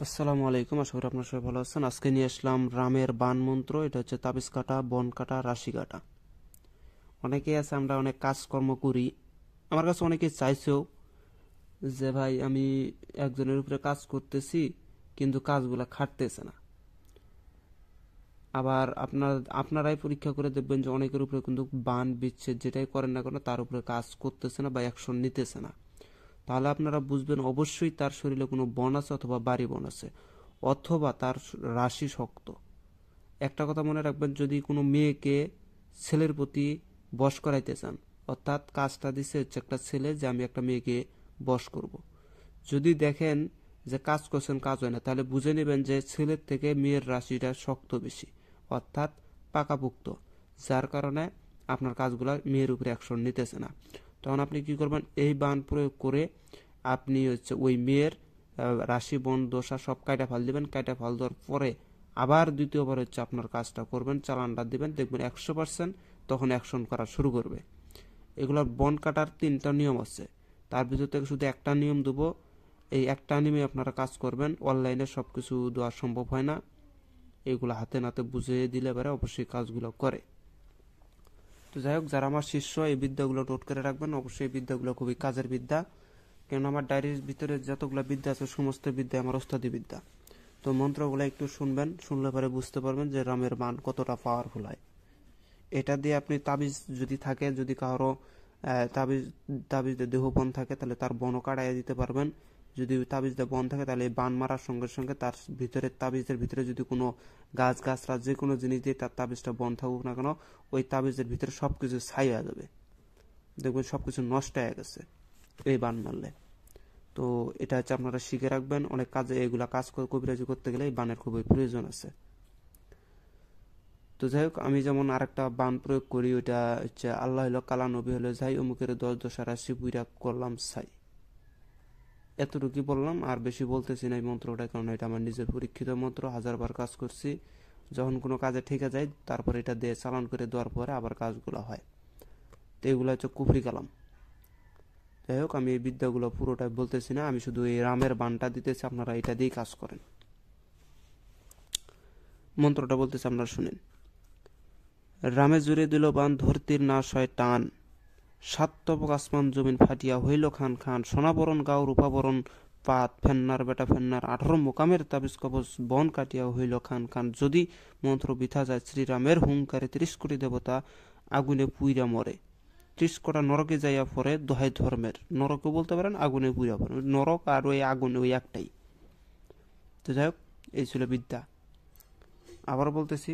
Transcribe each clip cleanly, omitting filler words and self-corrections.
আসসালামু আলাইকুম, আশা করি আপনার সবাই ভালো আছেন। আজকে নিয়ে আসলাম রামের বান মন্ত্র। এটা হচ্ছে তাবিজ কাটা, বন কাটা, রাশি কাটা। অনেকেই আছে, আমরা অনেক কাজকর্ম করি, আমার কাছে অনেকে চাইছেও যে ভাই আমি একজনের উপরে কাজ করতেছি কিন্তু কাজগুলা খাটতেছে না। আবার আপনারাই পরীক্ষা করে দেখবেন যে অনেকের উপরে কিন্তু বান বিচ্ছেদ যেটাই করেন না কেন তার উপরে কাজ করতেছে না বা অ্যাকশন নিতেছে না। তাহলে আপনারা বুঝবেন অবশ্যই তার শরীরে কোনো বন আছে অথবা বাড়ি বন আছে, অথবা তার রাশি শক্ত। একটা কথা মনে রাখবেন, যদি কোনো মেয়েকে ছেলের প্রতি বশ করাইতে চান, অর্থাৎ কাজটা দিচ্ছে হচ্ছে একটা ছেলে যে আমি একটা মেয়েকে বশ করব, যদি দেখেন যে কাজ করছেন কাজ হয় না, তাহলে বুঝে নেবেন যে ছেলের থেকে মেয়ের রাশিটা শক্ত বেশি, অর্থাৎ পাকাপুক্ত, যার কারণে আপনার কাজগুলো মেয়ের উপরে অ্যাকশন নিতেছে না। তখন আপনি কি করবেন, এই বান প্রয়োগ করে আপনি হচ্ছে ওই মেয়ের রাশি বন দশা সব কাইটা ফাল দিবেন। কাইটা ফাল দেওয়ার পরে আবার দ্বিতীয়বার হচ্ছে আপনার কাজটা করবেন, চালানটা দিবেন, দেখবেন 100% তখন অ্যাকশন করা শুরু করবে। এগুলোর বন কাটার 3টা নিয়ম আছে, তার ভিতর থেকে শুধু একটা নিয়ম দেবো। এই একটা নিয়মে আপনারা কাজ করবেন। অনলাইনে সব কিছু দেওয়া সম্ভব হয় না, এগুলো হাতে নাতে বুঝিয়ে দিলে এবারে অবশ্যই কাজগুলো করে। তো যাই হোক, যারা আমার শিষ্য এই বিদ্যাগুলো নোট করে রাখবেন, অবশ্যই এই বিদ্যাগুলো খুবই কাজের বিদ্যা। কেন আমার ডায়েরির ভিতরে যতগুলো বিদ্যা আছে সমস্ত বিদ্যা আমার ওস্তাদি বিদ্যা। তো মন্ত্রগুলো একটু শুনবেন, শুনলে পরে বুঝতে পারবেন যে রামের মান কতটা পাওয়ারফুল হয়। এটা দিয়ে আপনি তাবিজ যদি থাকে, যদি কারো তাবিজ তাবিজে দেহ বন থাকে তাহলে তার বনও কাটাইয়া দিতে পারবেন। যদি তাবিজটা বন থাকে তাহলে এই বান মারার সঙ্গে সঙ্গে তার ভিতরে, তাবিজের ভিতরে যদি কোনো গাছ গাছরা যে কোনো জিনিস দিয়ে তার তাবিজটা বন থাকুক না কেন, ওই তাবিজের ভিতরে সবকিছু ছাই হয়ে যাবে, দেখবেন সবকিছু নষ্ট হয়ে গেছে এই বান মারলে। তো এটা হচ্ছে আপনারা শিখে রাখবেন, অনেক কাজে এগুলা কাজ কবিরাজি করতে গেলে এই বানের খুবই প্রয়োজন আছে। তো যাই হোক, আমি যেমন আরেকটা বান প্রয়োগ করি, ওইটা হচ্ছে আল্লাহ হইল কালা নবী হলো যাই, অমুকের 10 রাশি পুইরা করলাম ছাই। এতটুকুই বললাম, আর বেশি বলতেছি না এই মন্ত্রটা, কারণ এটা আমার নিজের পরীক্ষিত মন্ত্র, 1000 বার কাজ করছি। যখন কোনো কাজে ঠিকে যায় তারপর এটা দিয়ে চালান করে দেওয়ার পরে আবার কাজগুলো হয়। তো এগুলো হচ্ছে কুফরি কালাম। যাই হোক, আমি এই বিদ্যাগুলো পুরোটাই বলতেছি না, আমি শুধু এই রামের বানটা দিতেছি, আপনারা এটা দিয়েই কাজ করেন। মন্ত্রটা বলতেছি, আপনারা শুনেন। রামে জুড়ে দিল বান, ধরতির না শয় টান, সাতটপক আসমান জমিন ফাটিয়া হইল খান খান, সোনাবরণ গাও রূপাবরণ পাত, ফেন্নার বেটা ফেন্নার 18 মোকামের তাবিজ কবচ বন কাটিয়া হইল খান খান। যদি মন্ত্র বিথা যায় শ্রীরামের হুঙ্কারে 30 কোটি দেবতা আগুনে পুইরা মরে, 30 কোটা নরকে যাইয়া পরে দোহাই ধর্মের। নরকে বলতে পারেন, আগুনে পুইরা পড়ে, নরক আর ওই আগুন ওই একটাই। তো যাই হোক, এই ছিল বিদ্যা। আবার বলতেছি,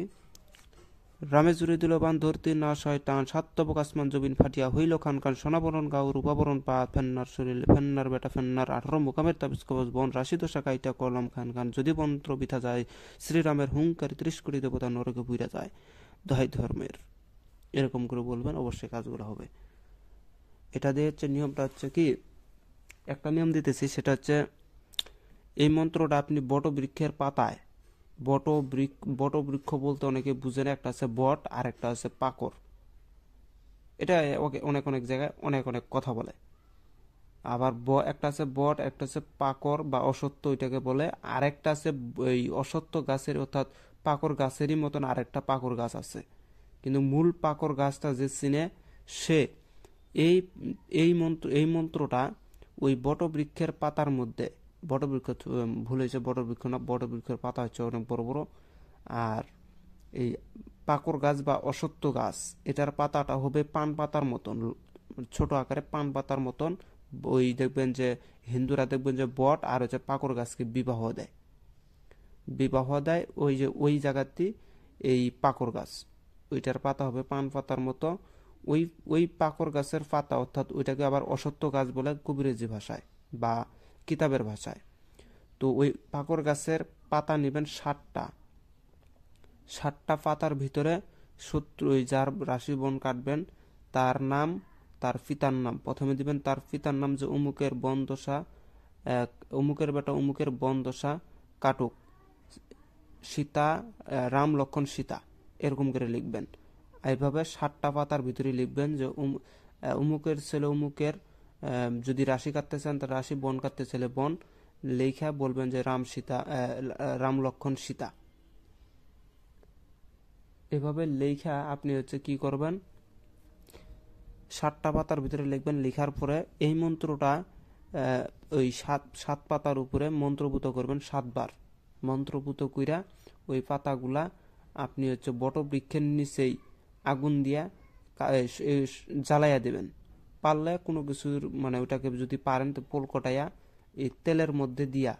রামে জুড়ে দিল বান, ধরতে না সয় টান, সাতটপক আসমান জমিন ফাটিয়া হইল খান খান, সোনাবরণ গাও রূপাবরণ পা, ফেন্নার শরীর ফেন্নার বেটা ফেন্নার 18 মোকামের তাবিজ কবচ বন রাশি দশা কাইটা কলম খান খান। যদি মন্ত্র বিথা যায় শ্রীরামের হুঙ্কারে 30 কোটি দেবতা নরকে পুইরা যায় দোহাই ধর্মের। এরকম করে বলবেন, অবশ্যই কাজগুলো হবে। এটা দিয়ে হচ্ছে নিয়মটা হচ্ছে কি, একটা নিয়ম দিতেছি, সেটা হচ্ছে এই মন্ত্রটা আপনি বট বৃক্ষের পাতায়, বট বৃক্ষ বলতে অনেকে বুঝে না, একটা আছে বট আর একটা আছে পাকর। এটা ওকে অনেক অনেক জায়গায় অনেক অনেক কথা বলে। আবার একটা আছে বট, একটা আছে পাকর বা অসত্য ওইটাকে বলে, আর একটা আছে ওই অসত্য গাছের, অর্থাৎ পাকর গাছেরই মতন আরেকটা পাকর গাছ আছে, কিন্তু মূল পাকর গাছটা যে চিনে সে এই এই মন্ত্রটা ওই বটবৃক্ষের পাতার মধ্যে, বটবৃক্ষ ভুল হয়েছে, বটবৃক্ষ না, বটবৃক্ষের পাতা হচ্ছে অনেক বড় বড়। আর এই পাকর গাছ বা অসত্য গাছ, এটার পাতাটা হবে পান পাতার মতন, ছোট আকারে পান পাতার মতন। ওই দেখবেন যে হিন্দুরা দেখবেন যে বট আর হচ্ছে পাকর গাছকে বিবাহ দেয় ওই যে ওই জায়গাতে, এই পাকর গাছ, ওইটার পাতা হবে পান পাতার মতো। ওই ওই পাকর গাছের পাতা, অর্থাৎ ওইটাকে আবার অসত্য গাছ বলে কবিরাজি ভাষায় বা কিতাবের ভাষায়। তো ওই পাকর গাছের পাতা নেবেন 60টা পাতার ভিতরে শত্রু, ওই যার রাশি বন কাটবেন তার নাম, তার পিতার নাম প্রথমে দিবেন, তার পিতার নাম যে অমুকের বন দশা, অমুকের বেটা অমুকের বন দশা কাটুক, সীতা, রাম লক্ষণ সীতা, এরকম করে লিখবেন। এইভাবে 60টা পাতার ভিতরে লিখবেন যে অমুকের ছেলে অমুকের, যদি রাশি কাটতে চান তার রাশি, বন কাটতে ছেলে বন, লেখা বলবেন যে রাম লক্ষণ সীতা। এভাবে লেখা আপনি কি করবেন, 7টা পাতার ভিতরে লিখবেন। লেখার পরে এই মন্ত্রটা ওই সাত পাতার উপরে মন্ত্রপুত করবেন 7 বার। মন্ত্রপুত কইরা ওই পাতাগুলা আপনি বটবৃক্ষের নিচেই আগুন দিয়া জ্বালাইয়া দেবেন। পারলে কোনো কিছুর ওটাকে যদি পারেন তো পোলকটাইয়া এই তেলের মধ্যে দিয়া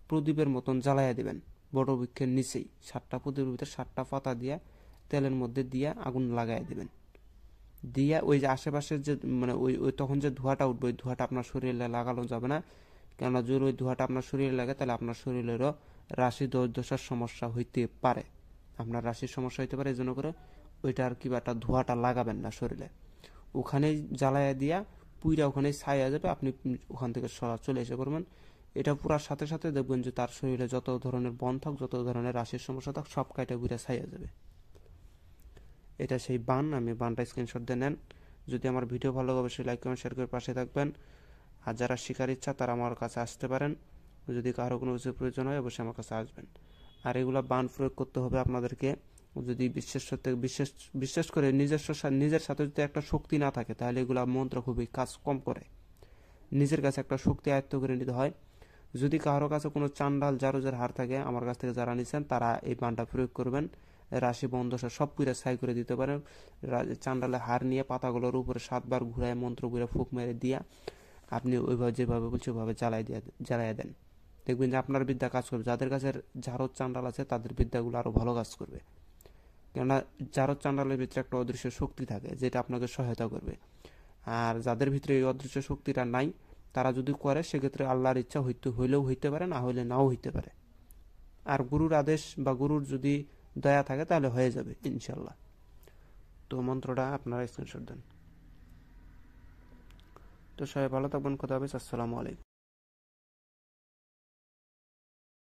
প্রদীপের মতন জ্বালাইয়া দেবেন বটবৃক্ষের নিচেই। 7টা প্রদীপের ভিতরে 7টা পাতা দিয়া তেলের মধ্যে দিয়া আগুন লাগাইয়া দেবেন। দিয়া ওই যে আশেপাশের যে ওই তখন যে ধোঁয়াটা উঠবে, ওই ধোঁয়াটা আপনার শরীরে লাগানো যাবে না। কেননা যদি ওই ধোঁয়াটা আপনার শরীরে লাগে তাহলে আপনার শরীরেরও রাশি দশার সমস্যা হইতে পারে, আপনার রাশির সমস্যা হইতে পারে। এই জন্য করে ওইটা একটা ধোঁয়াটা লাগাবেন না শরীরে। ওখানেই জ্বালাইয়া দিয়া পুইরা ওখানেই ছাইয়া যাবে, আপনি ওখান থেকে চলে এসে করবেন। এটা পুরার সাথে সাথে দেখবেন যে তার শরীরে যত ধরনের বন থাক, যত ধরনের রাশির সমস্যা থাক, সব কাইটা ঘুরে ছাইয়া যাবে। এটা সেই বান। আমি বানটা স্ক্রিনশট দিয়ে নেন। যদি আমার ভিডিও ভালো লাগে অবশ্যই লাইক কমেন্ট শেয়ার করে পাশে থাকবেন। আর যারা শেখার ইচ্ছা তারা আমার কাছে আসতে পারেন। যদি কারো কোনো কিছু প্রয়োজন হয় অবশ্যই আমার কাছে আসবেন। আর এগুলো বান প্রয়োগ করতে হবে আপনাদেরকে যদি বিশেষ করে নিজের সাথে যদি একটা শক্তি না থাকে তাহলে এগুলা মন্ত্র খুবই কাজ কম করে। নিজের কাছে একটা শক্তি আয়ত্ত করে নিতে হয়। যদি কারো কাছে কোনো চান্ডাল জারুজের হার থাকে, আমার কাছ থেকে যারা নিছেন তারা এই বানটা প্রয়োগ করবেন। রাশি বন্ধসা সব পুরা ছাই করে দিতে পারেন। চান্ডালে হার নিয়ে পাতাগুলোর উপরে 7 বার ঘুরায় মন্ত্র ঘুরে ফুক মেরে দিয়া আপনি ওইভাবে যেভাবে বলছে ওইভাবে জ্বালাইয়া দেন। দেখবেন যে আপনার বিদ্যা কাজ করবে। যাদের কাছে জারদ চান্ডাল আছে তাদের বিদ্যাগুলো আরো ভালো কাজ করবে। কেননা জারদ চান্ডালের ভিতরে একটা অদৃশ্য শক্তি থাকে যেটা আপনাকে সহায়তা করবে। আর যাদের ভিতরে এই অদৃশ্য শক্তিটা নাই তারা যদি করে সেক্ষেত্রে আল্লাহর ইচ্ছা হইলেও হইতে পারে, না হইলে নাও হইতে পারে। আর গুরুর আদেশ বা গুরুর যদি দয়া থাকে তাহলে হয়ে যাবে ইনশাল্লাহ। তো মন্ত্রটা আপনারা স্ক্রিনশট দেন। তো সবাই ভালো থাকবেন। কথা হবে। আসসালামু আলাইকুম।